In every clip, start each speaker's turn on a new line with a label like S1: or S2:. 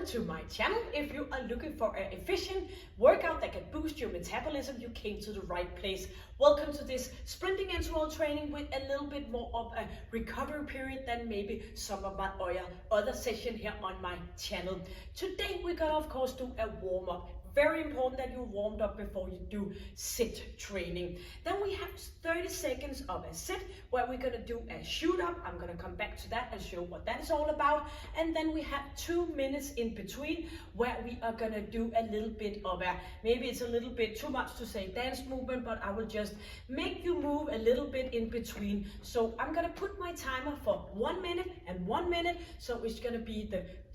S1: to my channel. If you are looking for an efficient workout that can boost your metabolism, you came to the right place. Welcome to this sprinting interval training with a little bit more of a recovery period than maybe some of my other sessions here on my channel. Today we're gonna of course do a warm-up. Very important that you warmed up before you do sit training. Then we have 30 seconds of a sit where we're gonna do a shoot up. I'm gonna come back to that and show what that is all about. And then we have 2 minutes in between where we are gonna do a little bit of a, maybe it's a little bit too much to say dance movement, but I will just make you move a little bit in between. So I'm gonna put my timer for 1 minute and 1 minute. So it's gonna be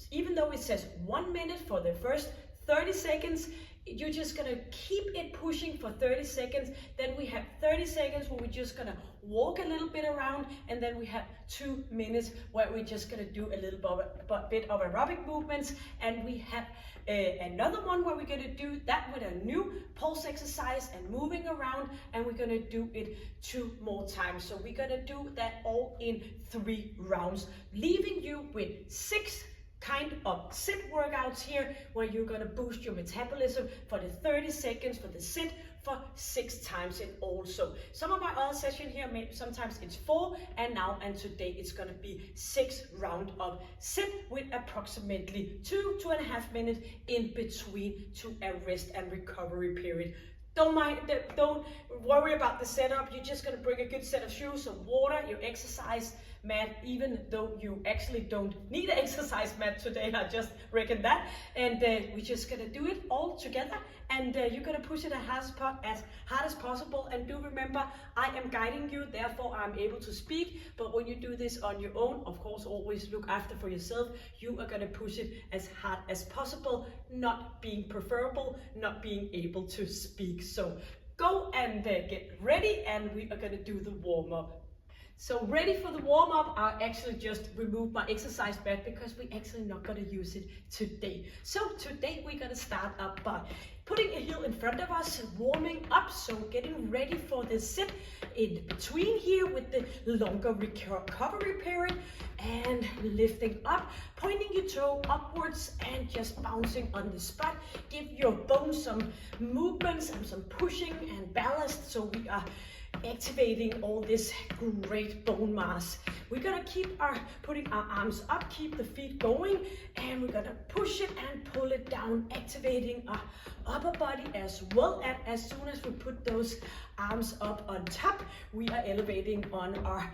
S1: even though it says 1 minute for the first 30 seconds, you're just gonna keep it pushing for 30 seconds. Then we have 30 seconds where we're just gonna walk a little bit around, and then we have 2 minutes where we're just gonna do a little bit of aerobic movements, and we have another one where we're gonna do that with a new pulse exercise and moving around, and we're gonna do it 2 more times. So we're gonna do that all in 3 rounds, leaving you with 6 kind of sit workouts here where you're going to boost your metabolism for the 30 seconds for the sit for 6 times in all. So some of my other sessions here, maybe sometimes it's 4, and today it's going to be 6 rounds of sit with approximately 2.5 minutes in between to a rest and recovery period. Don't worry about the setup. You're just going to bring a good set of shoes, some water, your exercise mat, even though you actually don't need an exercise mat today, I just reckon that. And we're just going to do it all together, and you're going to push it as hard as possible. And do remember, I am guiding you, therefore I'm able to speak. But when you do this on your own, of course, always look after for yourself. You are going to push it as hard as possible, not being preferable, not being able to speak. So go and get ready, and we are going to do the warm-up. So ready for the warm-up, I actually just removed my exercise mat because we're actually not going to use it today. So today we're going to start up by putting a heel in front of us, warming up, so getting ready for the sit in between here with the longer recovery period, and lifting up, pointing your toe upwards and just bouncing on the spot. Give your bones some movements and some pushing and ballast, so we are activating all this great bone mass. We're gonna keep putting our arms up, keep the feet going, and we're gonna push it and pull it down, activating our upper body as well. And as soon as we put those arms up on top, we are elevating on our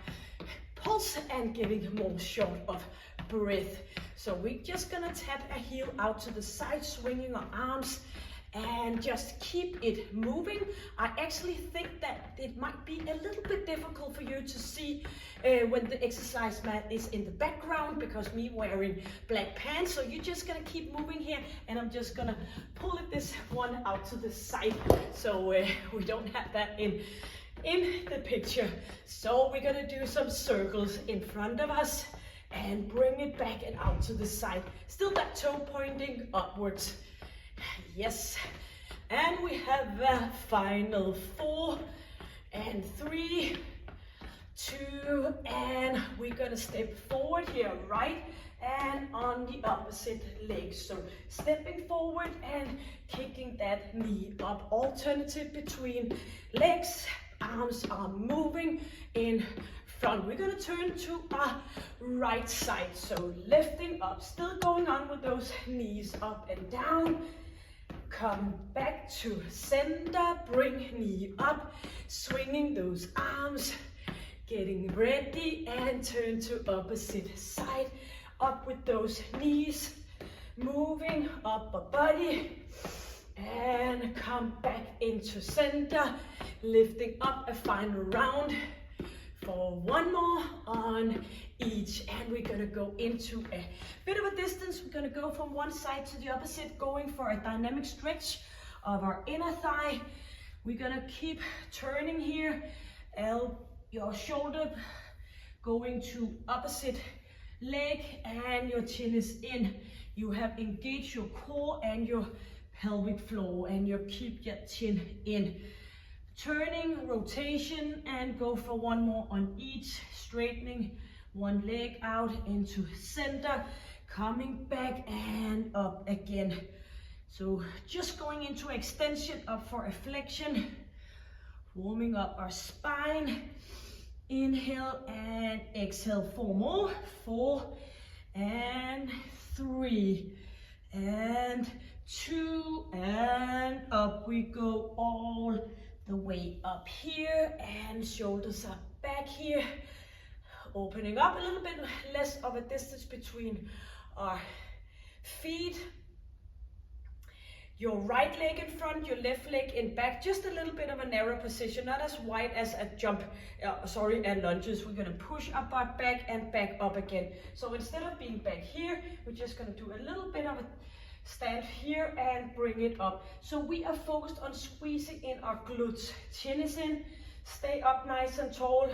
S1: pulse and getting more short of breath. So we're just gonna tap a heel out to the side, swinging our arms, and just keep it moving. I actually think that it might be a little bit difficult for you to see when the exercise mat is in the background, because me wearing black pants. So you're just gonna keep moving here, and I'm just gonna pull this one out to the side so we don't have that in the picture. So we're gonna do some circles in front of us and bring it back and out to the side. Still that toe pointing upwards. Yes, and we have the final 4 and 3, 2, and we're gonna step forward here, right, and on the opposite leg. So stepping forward and kicking that knee up. Alternative between legs, arms are moving in front. We're gonna turn to our right side. So lifting up, still going on with those knees up and down. Come back to center, bring knee up, swinging those arms, getting ready, and turn to opposite side. Up with those knees, moving upper body, and come back into center, lifting up a final round for 1 more on each. And we're gonna go into a bit of a distance. We're gonna go from one side to the opposite, going for a dynamic stretch of our inner thigh. We're gonna keep turning here, your shoulder going to opposite leg, and your chin is in. You have engaged your core and your pelvic floor, and you keep your chin in. Turning, rotation, and go for 1 more on each, straightening one leg out into center, coming back and up again. So just going into extension, up for a flexion, warming up our spine. Inhale and exhale, 4 more, 4 and 3 and 2 and up we go all the way up here, and shoulders are back here, opening up a little bit less of a distance between our feet. Your right leg in front, your left leg in back, just a little bit of a narrow position, not as wide as a jump, and lunges. We're gonna push our butt back and back up again. So instead of being back here, we're just gonna do a little bit of a stand here and bring it up. So we are focused on squeezing in our glutes. Chin is in, stay up nice and tall.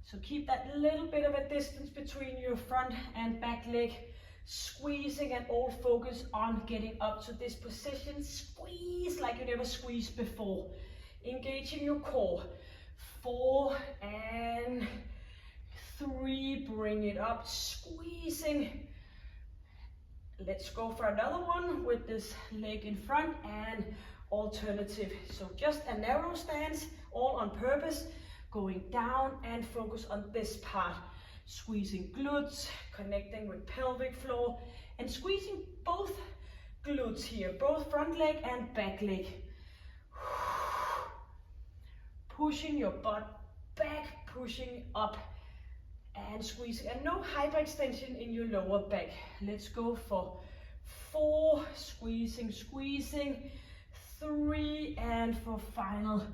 S1: So keep that little bit of a distance between your front and back leg. Squeezing and all focus on getting up to this position. Squeeze like you never squeezed before. Engaging your core. 4 and 3. Bring it up. Squeezing. Let's go for another one with this leg in front and alternative. So just a narrow stance, all on purpose. Going down and focus on this part. Squeezing glutes, connecting with pelvic floor, and squeezing both glutes here, both front leg and back leg. Pushing your butt back, pushing up and squeezing, and no hyperextension in your lower back. Let's go for 4, squeezing, squeezing, 3, and for final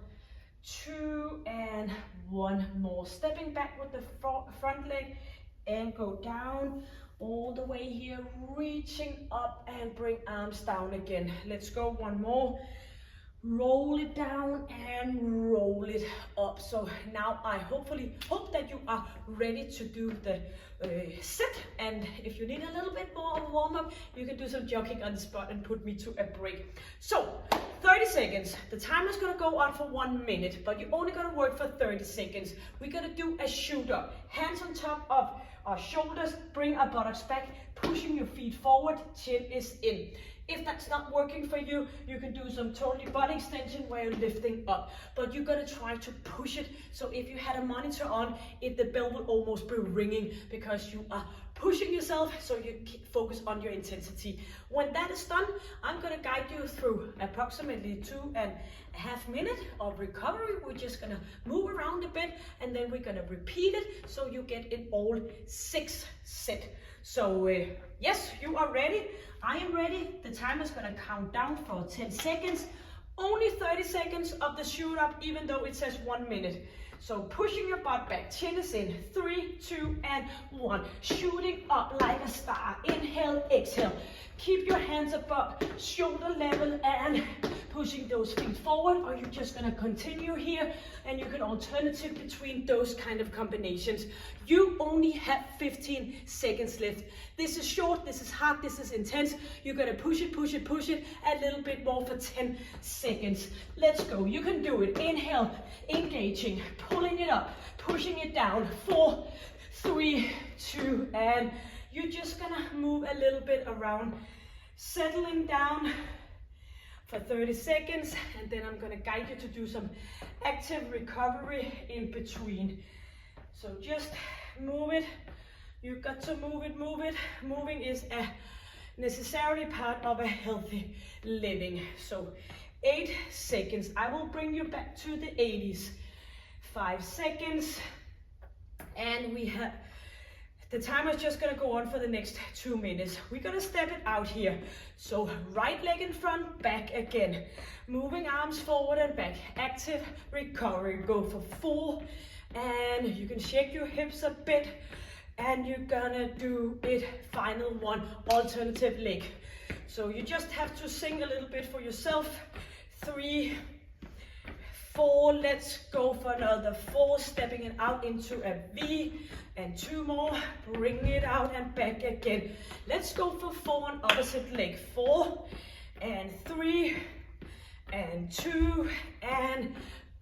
S1: 2 and 1 more. Stepping back with the front leg and go down all the way here, reaching up and bring arms down again. Let's go 1 more. Roll it down and roll it up. So now I hope that you are ready to do the set, and if you need a little bit more of a warm-up, you can do some jogging on the spot and put me to a break. So 30 seconds. The timer is going to go on for 1 minute, but you're only going to work for 30 seconds. We're going to do a shoot up. Hands on top of our shoulders, bring our buttocks back, pushing your feet forward, chin is in. If that's not working for you, you can do some totally butt extension where you're lifting up, but you're gonna try to push it. So if you had a monitor on, the bell will almost be ringing because you are pushing yourself, so you focus on your intensity. When that is done, I'm gonna guide you through approximately 2.5 minutes of recovery. We're just gonna move around a bit, and then we're gonna repeat it so you get in all 6 sets. So yes, you are ready. I am ready. The timer is going to count down for 10 seconds. Only 30 seconds of the shoot up, even though it says 1 minute. So pushing your butt back, chin is in, 3, 2, and 1. Shooting up like a star. Inhale, exhale. Keep your hands above shoulder level and pushing those feet forward, or you're just gonna continue here, and you can alternative between those kind of combinations. You only have 15 seconds left. This is short, this is hard, this is intense. You're gonna push it, push it, push it a little bit more for 10 seconds. Let's go, you can do it. Inhale, engaging, pulling it up, pushing it down. 4, 3, 2, and you're just gonna move a little bit around, settling down for 30 seconds, and then I'm gonna guide you to do some active recovery in between. So just move it. You've got to move it, move it. Moving is a necessary part of a healthy living. So 8 seconds. I will bring you back to the 80s. 5 seconds. And we have, the timer is just gonna go on for the next 2 minutes. We're gonna step it out here. So right leg in front, back again. Moving arms forward and back. Active recovery. Go for 4. And you can shake your hips a bit. And you're gonna do it, final one, alternative leg. So you just have to sing a little bit for yourself. 3, 4, let's go for another 4, stepping it out into a V, and 2 more, bring it out and back again. Let's go for 4 on opposite leg. 4 and 3 and 2 and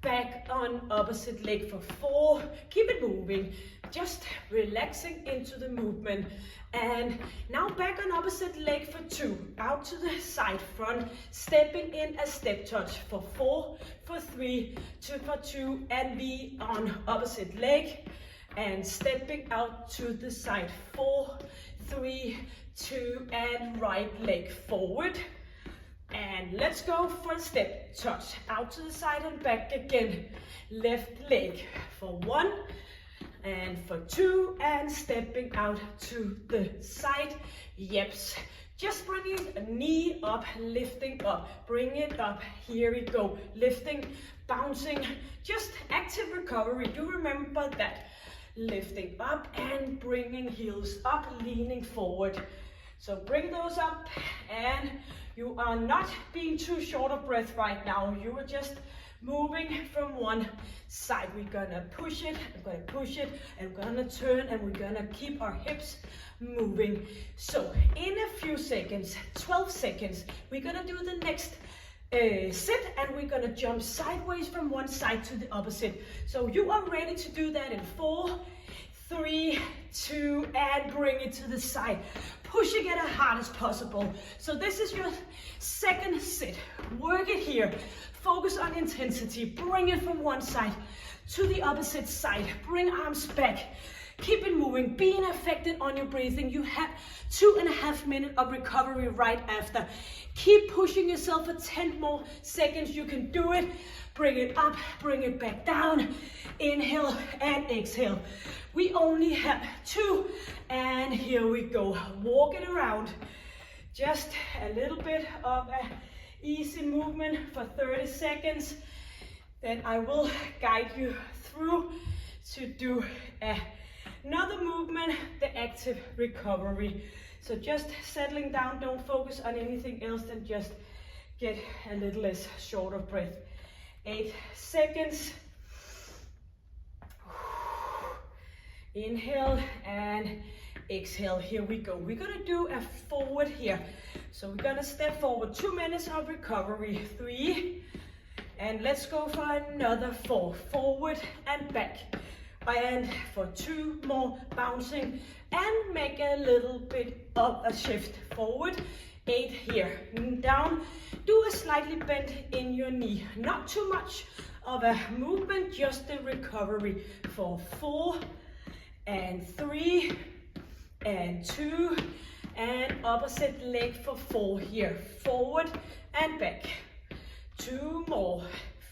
S1: back on opposite leg for 4. Keep it moving, just relaxing into the movement. And now back on opposite leg for 2, out to the side front, stepping in a step touch for 4, for 3, 2 for 2, and V on opposite leg, and stepping out to the side, 4, 3, 2, and right leg forward. And let's go for a step touch, out to the side and back again. Left leg for 1 and for 2, and stepping out to the side. Yeps. Just bringing a knee up, lifting up, bring it up. Here we go, lifting, bouncing, just active recovery. Do remember that. Lifting up and bringing heels up, leaning forward. So bring those up, and you are not being too short of breath right now. You are just moving from one side. We're gonna push it, I'm gonna push it, and we're gonna turn, and we're gonna keep our hips moving. So in a few seconds, 12 seconds, we're gonna do the next sit, and we're gonna jump sideways from one side to the opposite. So you are ready to do that in 4, 3, 2, and bring it to the side. Pushing it as hard as possible. So this is your second sit. Work it here. Focus on intensity. Bring it from one side to the opposite side. Bring arms back. Keep it moving. Being affected on your breathing. You have 2.5 minutes of recovery right after. Keep pushing yourself for 10 more seconds. You can do it. Bring it up, bring it back down. Inhale and exhale. We only have 2, and here we go. Walk it around. Just a little bit of a easy movement for 30 seconds. Then I will guide you through to do another movement, the active recovery. So just settling down, don't focus on anything else than just get a little less short of breath. 8 seconds. Inhale and exhale. Here we go. We're gonna do a forward here. So we're gonna step forward. 2 minutes of recovery. 3, and let's go for another 4. Forward and back. And for 2 more, bouncing, and make a little bit of a shift forward. 8 here, down. Do a slightly bend in your knee. Not too much of a movement, just the recovery for 4 and 3 and 2, and opposite leg for 4 here. Forward and back. 2 more.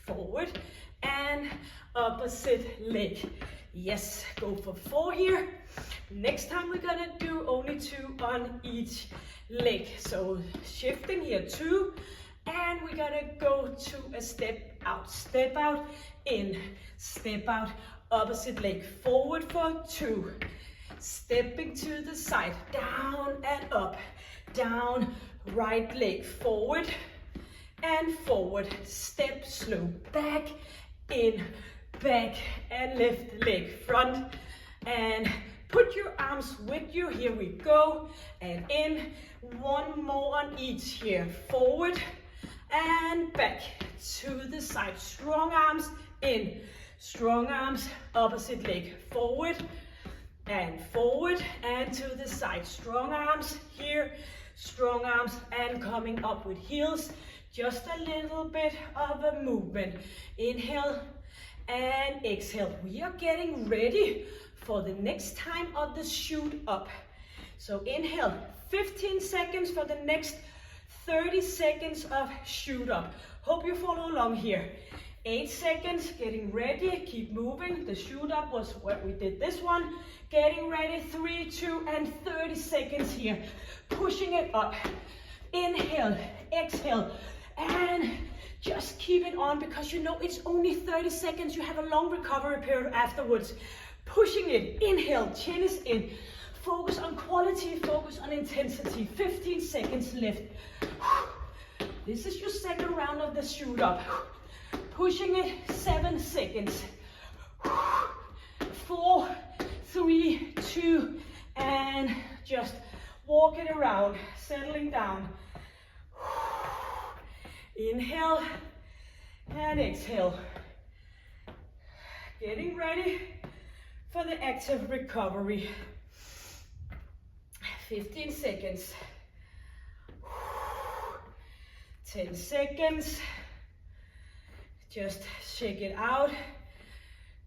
S1: Forward and opposite leg. Yes, go for 4 here. Next time we're gonna do only 2 on each leg. So shifting here, 2, and we're gonna go to a step out, in, step out, opposite leg, forward for 2, stepping to the side, down and up, down, right leg, forward and forward, step slow, back, in, back, and left leg, front, and put your arms with you, here we go, and in, 1 more on each here, forward, and back, to the side, strong arms, in, strong arms, opposite leg, forward, and to the side, strong arms here, strong arms, and coming up with heels, just a little bit of a movement, inhale, and exhale. We are getting ready for the next time of the shoot up. So inhale, 15 seconds for the next 30 seconds of shoot up. Hope you follow along here. 8 seconds, getting ready, keep moving. The shoot up was where we did this one. Getting ready, 3, 2, and 30 seconds here. Pushing it up. Inhale, exhale, and just keep it on because you know it's only 30 seconds. You have a long recovery period afterwards. Pushing it, inhale, chin is in. Focus on quality, focus on intensity. 15 seconds left. This is your second round of the shoot up. Pushing it, 7 seconds. 4, 3, 2, and just walk it around, settling down. Inhale and exhale. getting ready for the active recovery. 15 seconds. 10 seconds. Just shake it out.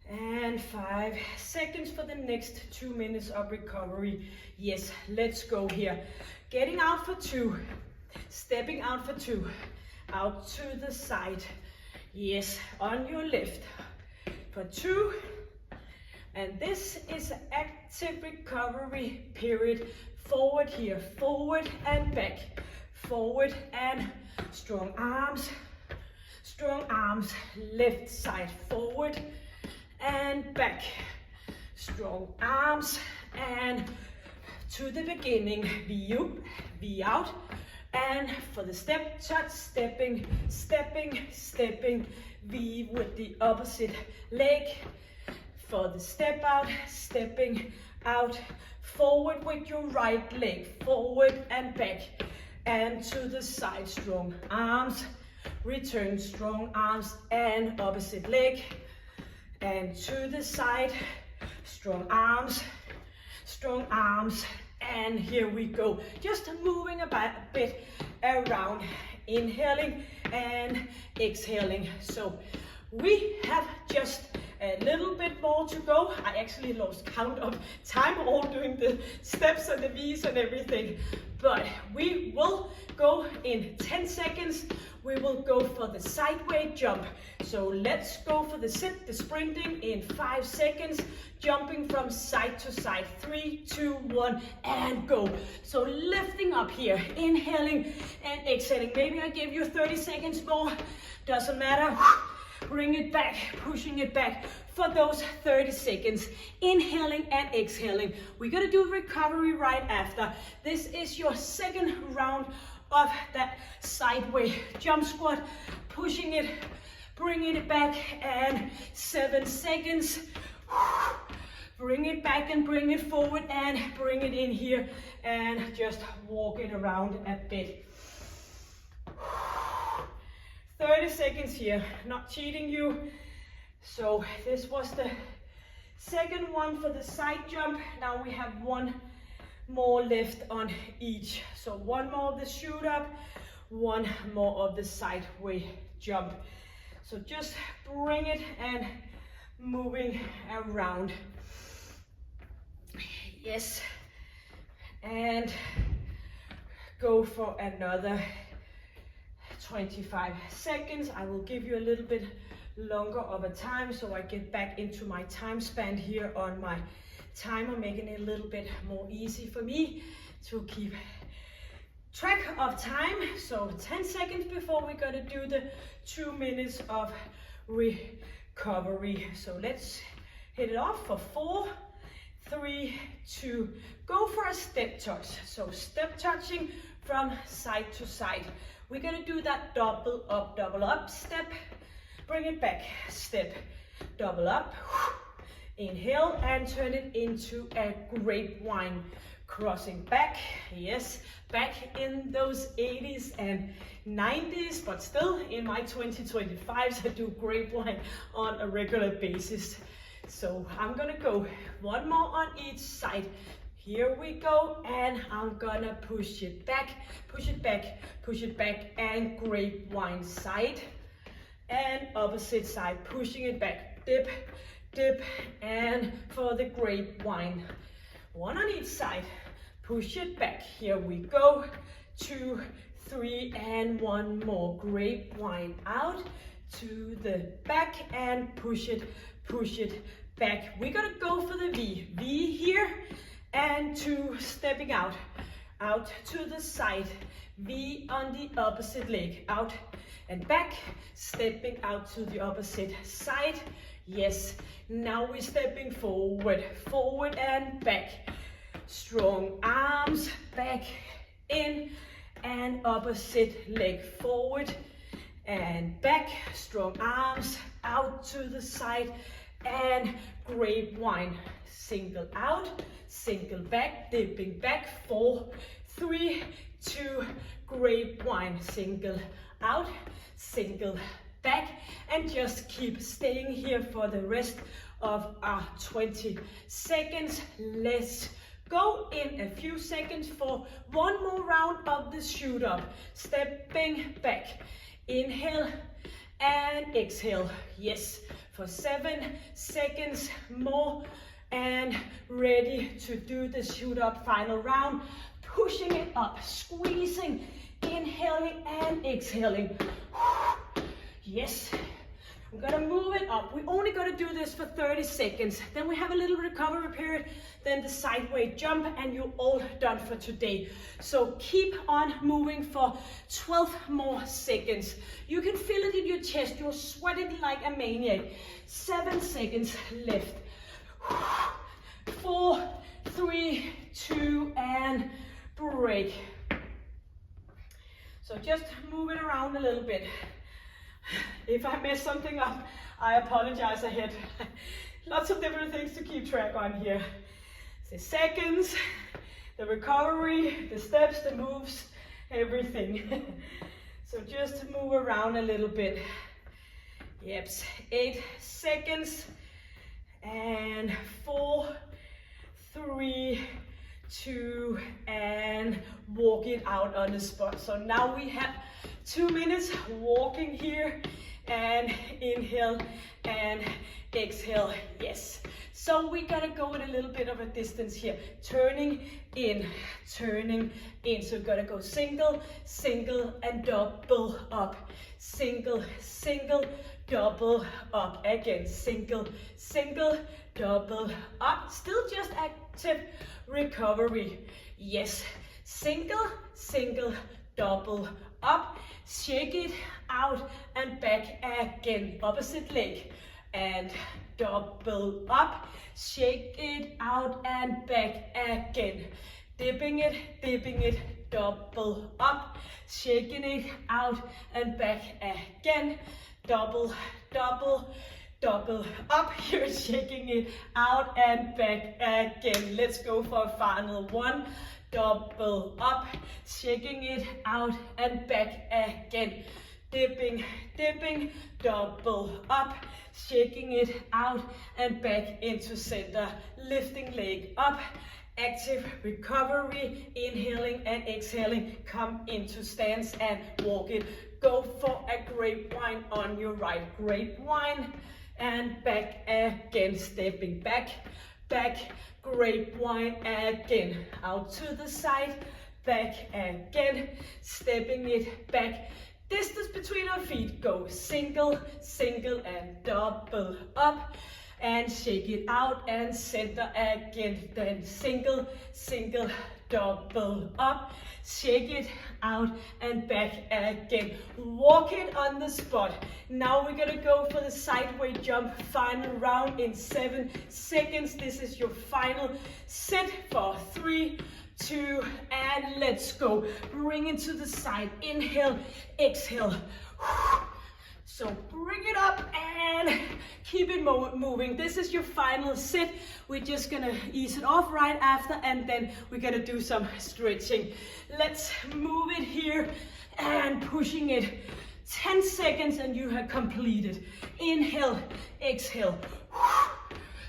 S1: And 5 seconds for the next 2 minutes of recovery. Yes, let's go here. Getting out for 2. Stepping out for 2. Out to the side. Yes, on your left. For 2. And this is an active recovery period. Forward here, forward and back. Forward and strong arms. Strong arms, left side forward and back. Strong arms and to the beginning. V up, V out. And for the step touch, stepping, stepping, stepping. V with the opposite leg. For the step out, stepping out. Forward with your right leg. Forward and back. And to the side, strong arms. Return, strong arms and opposite leg. And to the side, strong arms, and here we go. Just moving a bit around, inhaling and exhaling. So we have just a little bit more to go. I actually lost count of time all doing the steps and the V's and everything. But we will go in 10 seconds. We will go for the sideway jump. So let's go for the sit, the sprinting in 5 seconds. Jumping from side to side. 3, 2, 1, and go. So lifting up here, inhaling and exhaling. Maybe I give you 30 seconds more. Doesn't matter. Bring it back, pushing it back for those 30 seconds. Inhaling and exhaling. We're gonna do recovery right after. This is your second round of that sideway jump squat. Pushing it, bringing it back, and 7 seconds. Bring it back and bring it forward and bring it in here and just walk it around a bit. 30 seconds here, not cheating you. So this was the second one for the side jump. Now we have one more left on each. So one more of the shoot up, one more of the sideway jump. So just bring it and moving around. Yes, and go for another 25 seconds. I will give you a little bit longer of a time so I get back into my time span here on my timer, making it a little bit more easy for me to keep track of time. So 10 seconds before we're gonna do the 2 minutes of recovery. So let's hit it off for 4, 3, 2, go for a step touch. So step touching from side to side. We're gonna do that double up step. Bring it back, step, double up. Inhale and turn it into a grapevine. Crossing back, yes, back in those 80s and 90s, but still in my 2025s, I do grapevine on a regular basis. So I'm gonna go one more on each side. Here we go, and I'm gonna push it back, push it back, push it back, and grapevine side. And opposite side, pushing it back, dip, dip, and for the grapevine. One on each side, push it back. Here we go, 2, 3, and one more. Grapevine out to the back and push it back. We're gonna go for the V. V here and 2, stepping out to the side. V on the opposite leg, out and back, stepping out to the opposite side. Yes, now we're stepping forward, forward and back. Strong arms, back, in, and opposite leg forward and back. Strong arms out to the side and grapevine. Single out, single back, dipping back. 4, 3, 2, grapevine. Single out, single back, and just keep staying here for the rest of our 20 seconds. Let's go in a few seconds for one more round of the shoot up. Stepping back. Inhale and exhale. Yes, for 7 seconds more. And ready to do the shoot up final round. Pushing it up, squeezing, inhaling and exhaling. Yes. We're gonna move it up. We're only gonna do this for 30 seconds. Then we have a little recovery period, then the sideway jump, and you're all done for today. So keep on moving for 12 more seconds. You can feel it in your chest. You're sweating like a maniac. 7 seconds left. 4, 3, 2, and break. So just move it around a little bit. If I mess something up, I apologize ahead. Lots of different things to keep track on here. The seconds, the recovery, the steps, the moves, everything. So just move around a little bit. Yep, 8 seconds. And 4, 3, 2, and walk it out on the spot. So now we have 2 minutes walking here, and inhale and exhale. Yes. So we gotta go with a little bit of a distance here. Turning in. So we're gonna go single, single, and double up. Single, single, double up. Again, single, single, double up. Still just active recovery. Yes. Single, single, double up. Shake it out and back again. Opposite leg. And double up. Shake it out and back again. Dipping it, double up. Shaking it out and back again. Double, double, double up. You're shaking it out and back again. Let's go for a final one. Double up, shaking it out and back again. Dipping, double up, shaking it out and back into center. Lifting leg up, active recovery, inhaling and exhaling. Come into stance and walk it. Go for a grapevine on your right. Grapevine and back again. Stepping back, grapevine again. Out to the side, back again. Stepping it back. Distance between our feet. Go single, single, and double up. And shake it out and center again. Then single, single, double up. Shake it out and back again. Walk it on the spot. Now we're gonna go for the sideway jump. Final round in 7 seconds. This is your final set for 3, 2, and let's go. Bring it to the side. Inhale, exhale. So bring it up and keep it moving. This is your final set. We're just gonna ease it off right after, and then we're gonna do some stretching. Let's move it here and pushing it. 10 seconds and you have completed. Inhale, exhale.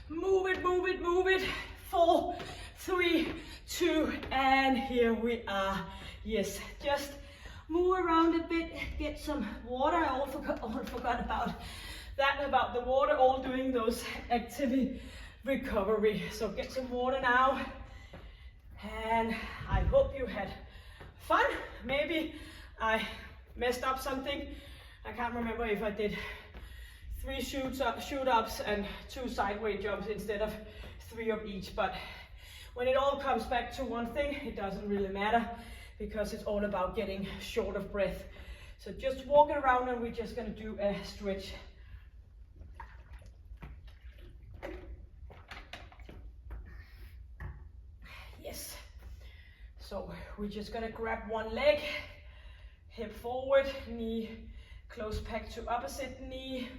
S1: Move it, move it, move it. 4, 3, 2, and here we are. Yes, just move around a bit, get some water. I all forgot about that, about the water, all doing those activity recovery. So get some water now. And I hope you had fun. Maybe I messed up something. I can't remember if I did 3 shoot-ups and 2 sideway jumps instead of 3 of each. But when it all comes back to one thing, it doesn't really matter, because it's all about getting short of breath. So just walk around, and we're just gonna do a stretch. Yes. So we're just gonna grab one leg, hip forward, knee close back to opposite knee,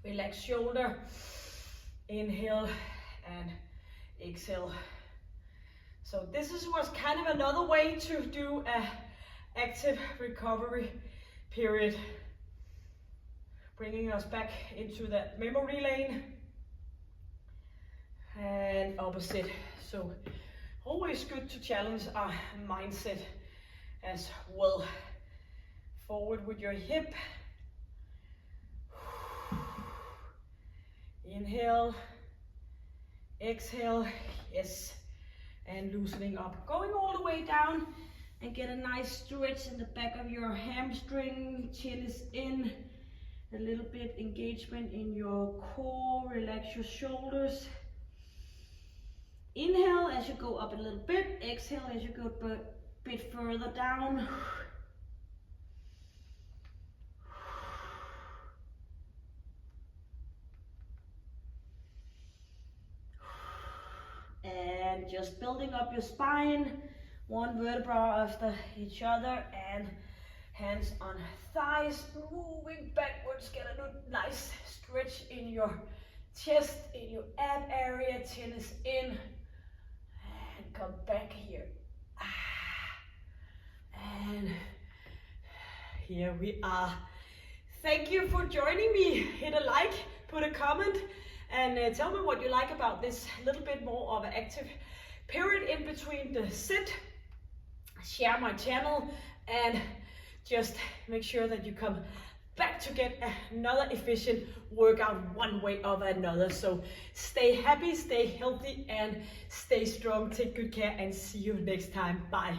S1: relax shoulder, inhale and exhale. So this was kind of another way to do a active recovery period, bringing us back into that memory lane. and opposite. So always good to challenge our mindset as well. Forward with your hip. Inhale, exhale, yes, and loosening up. Going all the way down and get a nice stretch in the back of your hamstring. Chin is in, a little bit engagement in your core. Relax your shoulders. Inhale as you go up a little bit. Exhale as you go a bit further down. And just building up your spine, one vertebra after each other, and hands on thighs, moving backwards. Get a nice stretch in your chest, in your ab area. Chin is in, and come back here. And here we are. Thank you for joining me. Hit a like, put a comment, and tell me what you like about this little bit more of an active period in between the sit. Share my channel and just make sure that you come back to get another efficient workout one way or another. So stay happy, stay healthy, and stay strong. Take good care and see you next time. Bye.